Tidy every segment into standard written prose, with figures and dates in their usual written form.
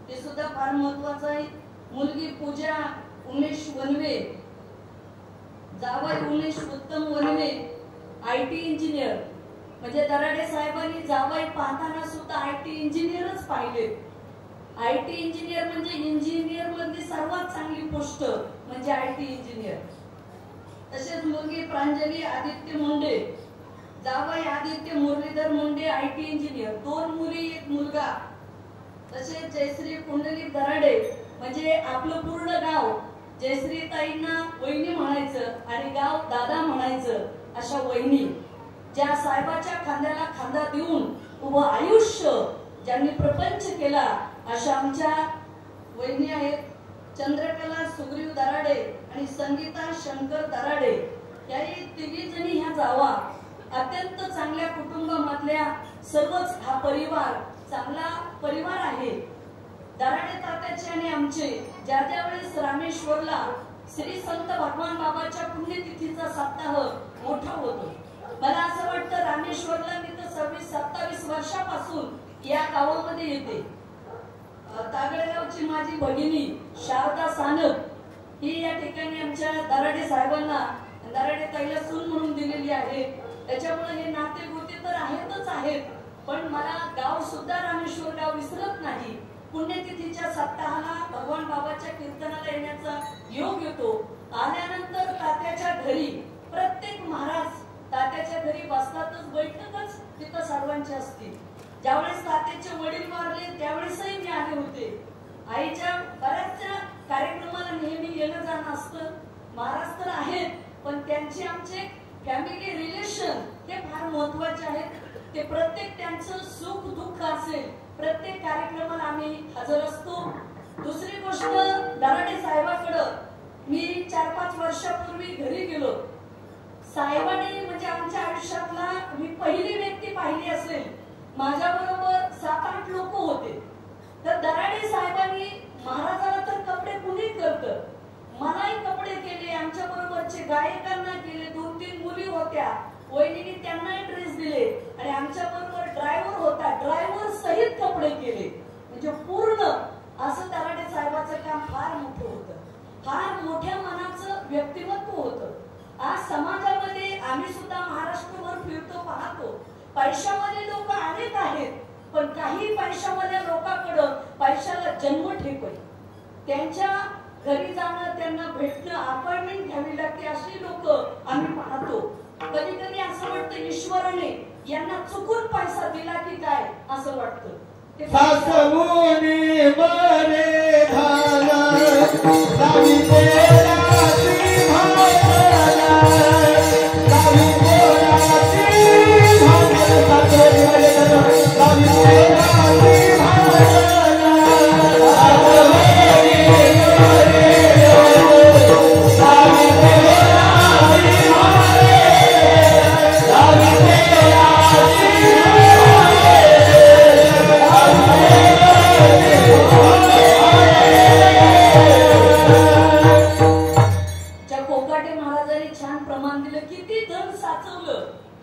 ते सुद्धा फार महत्वाचं आहे। मुलगी पूजा उमेश वनवे, जावई उमेश उत्तम वनवे, IT इंजिनियर, म्हणजे दराडे साहेबांनी जावई पाहताना सुद्धा IT इंजिनियरच पाहिले। IT इंजिनियर म्हणजे इंजिनियर मध्ये सर्वात चांगली पोस्ट म्हणजे IT इंजिनियर। तसेच मुलगी प्रांजली आदित्य मुंडे, जावई आदित्य मुरलीधर मुंडे IT इंजिनियर, 2 मुली 1 मुलगा। तसेच जयश्री कुंडलिक दराडे, म्हणजे आपलं पूर्ण गाव जयश्री ताईंना वहिनी म्हणायचं आणि गाव दादा म्हणायचं, अशा वहिनी ज्या साहेबाच्या खांद्याला खांदा देऊन उभं आयुष्य ज्यांनी प्रपंच केला, अशा आमच्या वहिनी आहेत। चंद्रकला सुग्रीव दराडे आणि संगीता शंकर दराडे, याही तिघी जणी ह्या जावा अत्यंत चांगल्या कुटुंबामधल्या, सर्वच हा परिवार चांगला परिवार आहे। दराडे तात्याचे आणि आमचे ज्या वेळेस रामेश्वरला श्री संत भगवान बाबाच्या पुण्यतिथीचा सप्ताह मोठा होतो, मला असं वाटतं रामेश्वरला मी तर 26-27 वर्षापासून या गावामध्ये येते। तागडगावची माझी भगिनी शारदा सानप ही या ठिकाणी आमच्या दराडे साहेबांना दराडे ताईला सून म्हणून दिलेली आहे। त्याच्यामुळे हे नाते गोते तर आहेतच आहेत, पण मला गाव सुद्धा रामेश्वर गाव विसरत नाही। पुण्यतिथीच्या सप्ताहाला भगवान बाबाच्या कीर्तनाला येण्याचा योग येतो। आल्यानंतर तात्याच्या घरी प्रत्येक महाराज तात्याच्या घरी बसतातच, बैठकच तिथं सर्वांची असते। ज्यावेळेस तात्याचे वडील वारले त्यावेळेसही मी आले होते। आईच्या बऱ्याचशा कार्यक्रमाला नेहमी येणं जाणं असतं। महाराज तर आहेत, पण त्यांचे आमचे फॅमिली रिलेशन हे फार महत्वाचे आहेत। ते प्रत्येक त्यांचं सुख दुःख असेल प्रत्येक कार्यक्रमाला आम्ही हजर असतो। दुसरी गोष्ट, दराडे साहेबांकडे मी 4-5 वर्षापूर्वी घरी गेलो। साहेबांनी म्हणजे आमच्या आयुष्यातला मी पहिली व्यक्ती पाहिली असेल, माझ्या बरोबर 7-8 लोक होते। तर दराडे साहेबांनी महाराजाला तर कपडे कुणी करतं, मलाही कपडे केले, आमच्या बरोबरचे गायकांना केले, 2-3 मुली होत्या, वहिनीने त्यांनाही ड्रेस दिले आणि आमच्या बरोबर ड्रायव्हर होता, ड्रायव्हर सहित कपडे केले। म्हणजे पूर्ण असं दराडे साहेबांचं काम फार मोठं होतं, फार मोठ्या मनाचं व्यक्तिमत्व होतं। आज समाजामध्ये आम्ही सुद्धा महाराष्ट्रभर फिरतो, पाहतो, पैशावाले लोक अनेक आहेत, पण काही पैशावाल्या लोकांकडे पैशाला जन्म ठेपय, त्यांच्या घरी जाणं, त्यांना भेटणं, अपॉइंटमेंट घ्यावी लागते, अशी लोक आम्ही पाहतो। कधी कधी असं वाटतं ईश्वराने यांना चुकून पैसा दिला की काय असं वाटतं। सासवूनी बरे झाला गावी पोराची भावना, गावी पोराची भावना, गावी पोराची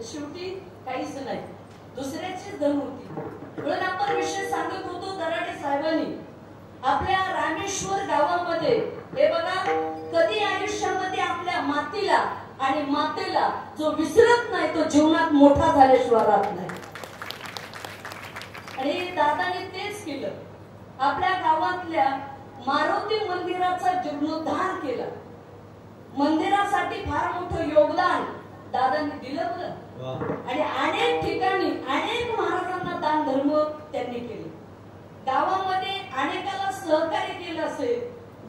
शेवटी काहीच नाही, दुसऱ्याचीच धन होती। म्हणून आपण विषय सांगत होतो, दराडे साहेबांनी आपल्या रामेश्वर गावामध्ये हे बघा, कधी आयुष्यामध्ये आपल्या मातीला आणि मातेला जो विसरत नाही तो जीवनात मोठा झाल्याशिवाय राहत नाही। आणि दादाने तेच केलं, आपल्या गावातल्या मारुती मंदिराचा जीर्णोद्धार केला। मंदिरासाठी फार मोठं योगदान दादांनी दिलं बरं, आणि अनेक ठिकाणी अनेक महाराजांना दान धर्म त्यांनी केले। गावामध्ये अनेकाला सहकार्य केलं असेल,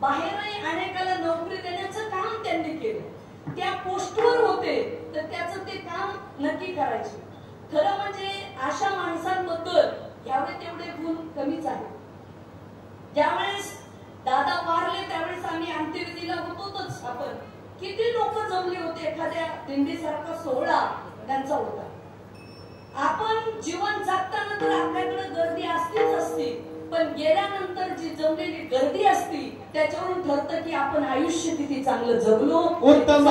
बाहेरही अनेकाला नोकरी देण्याचं काम त्यांनी केलं। त्या पोस्टवर होते तर त्याचं ते काम नक्की करायचे। खरं म्हणजे अशा माणसांबद्दल यावे तेवढे गुण कमीच आहेत। ज्यावेळेस दादा वारले त्यावेळेस आम्ही अंत्यविधीला होतोच, आपण किती लोक जमले होते, एखाद्या दिंडीसारखा सोहळा त्यांचा होता। आपण जीवन जगताना तर आपल्याकडे गर्दी असतीच असते, पण गेल्यानंतर जी जमलेली गर्दी असती त्याच्यावरून ठरतं की आपण आयुष्य किती चांगलं जगलो। उत्तम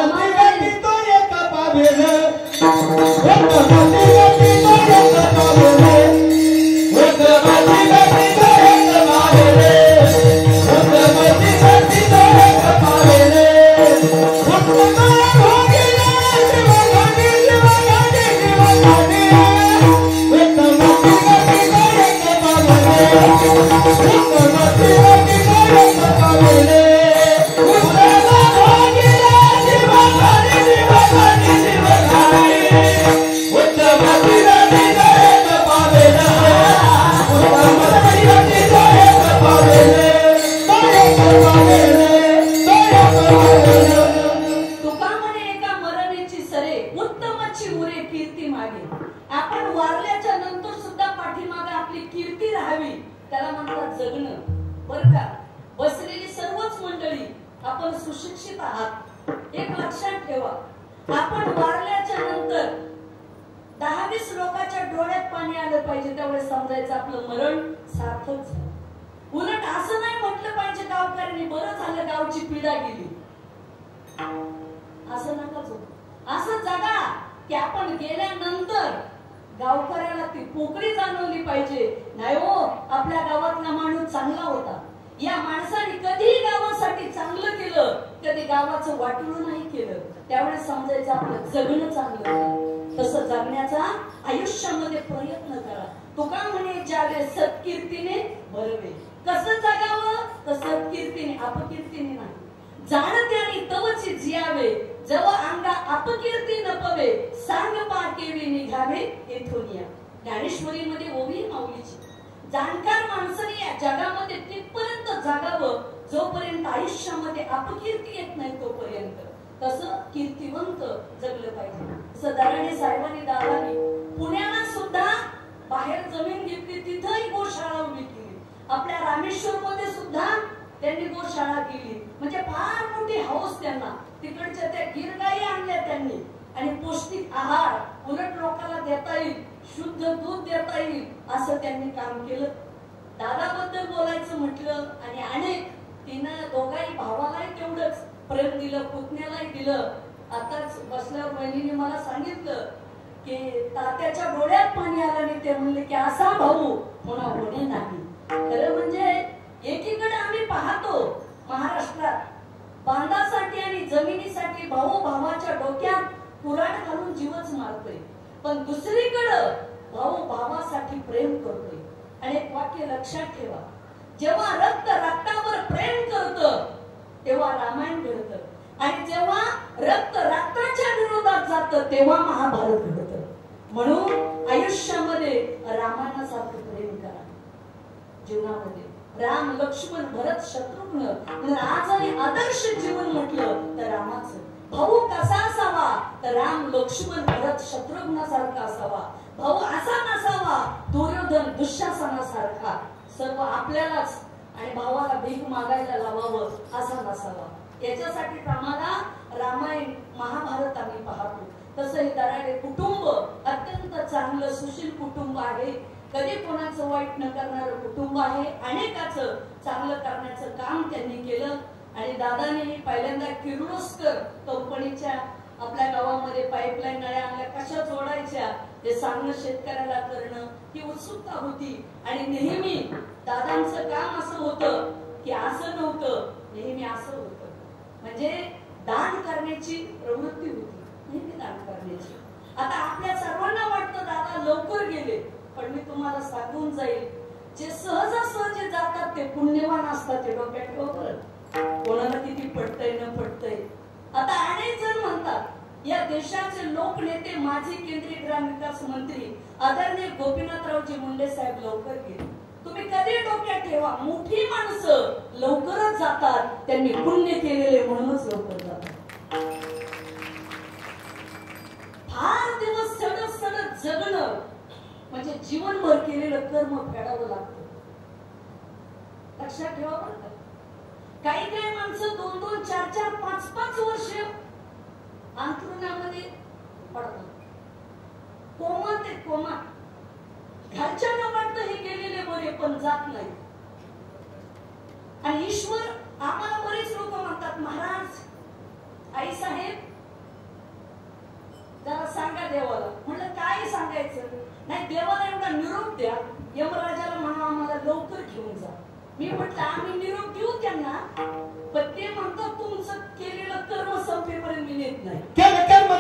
कर्म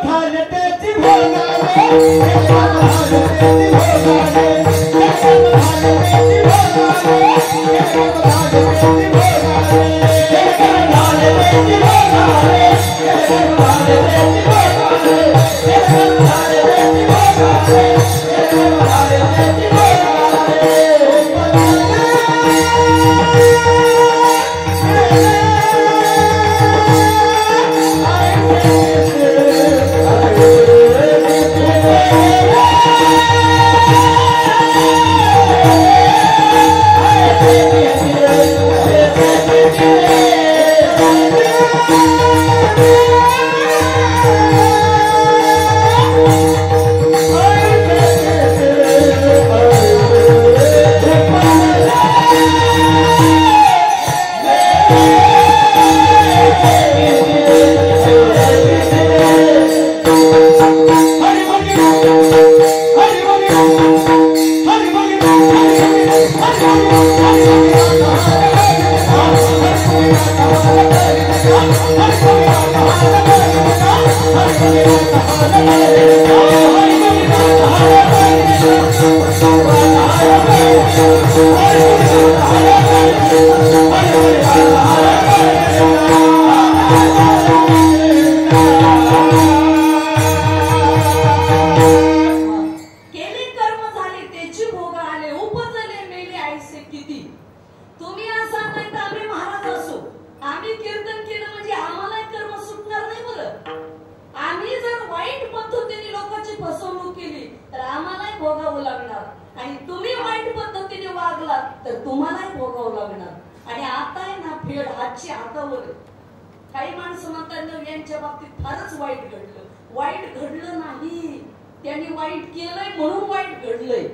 काही माणसं म्हणतात यांच्या बाबतीत फारच वाईट घडलं. वाईट घडलं नाही, त्यांनी वाईट केलंय म्हणून वाईट घडलंय.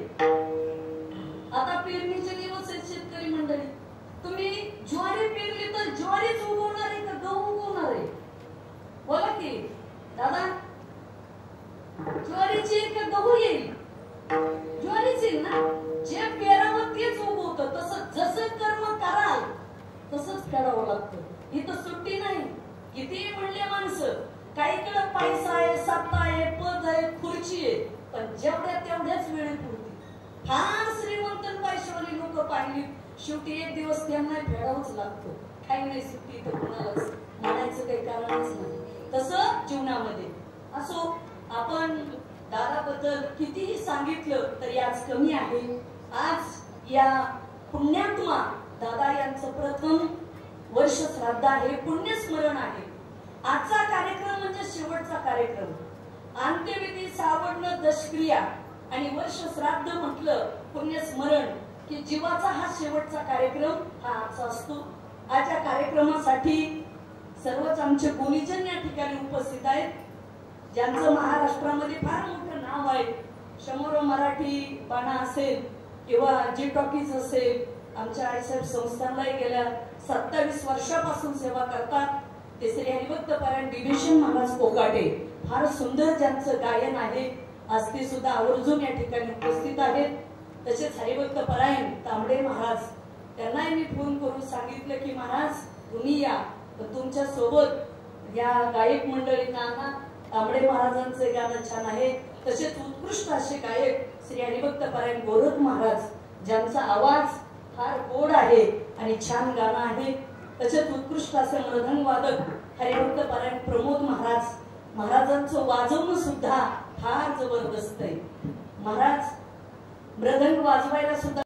आता पेरणीचे दिवस आहेत शेतकरी मंडळी, तुम्ही ज्वारी पेरली तर ज्वारीच उगवणार आहे का गहू उगवणार आहे? बोला की दादा, ज्वारीची येईल का गहू येईल? ज्वारीच येईल ना. जे पेरावं तेच उगवतं. तसं जसं कर्म कराल तसंच फेडावं लागतं. इथं सुट्टी नाही. किती म्हणले माणसं, काहीकडे पैसा आहे, सत्ता आहे, पद आहे, खुर्ची आहे, पण जेवढ्या तेवढ्याच वेळेपुरती. फार श्रीमंत पैशावाली लोक पाहिली, शेवटी एक दिवस त्यांना फेडावंच लागतो. काही नाही सुट्टी तर कुणालाच म्हणायचं काही कारणच नाही. तसं जीवनामध्ये असो. आपण दादाबद्दल कितीही सांगितलं तरी आज कमी आहे. आज या पुण्यात्मा दादा यांचं प्रथम वर्ष श्राद्ध आहे, पुण्यस्मरण आहे. आजचा कार्यक्रम म्हणजे शेवटचा कार्यक्रम. अंत्यविधी, सावडणं, दशक्रिया आणि वर्ष श्राद्ध म्हटलं पुण्यस्मरण की जीवाचा हा शेवटचा कार्यक्रम हा आजचा असतो. आज या कार्यक्रमासाठी सर्वच आमचे गुणीजन या ठिकाणी उपस्थित आहेत, ज्यांचं महाराष्ट्रामध्ये फार मोठं नाव आहे. शंभरो मराठी बाणा असेल किंवा जी टॉकीज असेल, आमच्या आईसाहेब संस्थानलाही गेल्या 27 वर्षापासून सेवा करतात. ते श्री हरिभक्त पारायण विभीषण महाराज कोकाटे, फार सुंदर ज्यांचं गायन आहे. आज ते सुद्धा आवर्जून या ठिकाणी उपस्थित आहेत. तसेच हरिभक्त पारायण तांबडे महाराज, त्यांनाही मी फोन करून सांगितलं की महाराज तुम्ही या, तर तुमच्या सोबत या गायक मंडळी नाना तांबडे महाराजांचे गाणं छान आहे. तसेच उत्कृष्ट असे गायक श्री हरिभक्त पारायण गोरख महाराज, ज्यांचा आवाज फार गोड आहे आणि छान गाणं आहे. तसेच उत्कृष्ट असे मृदंग वादक हरिभक्त पारायण प्रमोद महाराज, महाराजांचं वाजवणं सुद्धा फार जबरदस्त आहे. महाराज मृदंग वाजवायला सुद्धा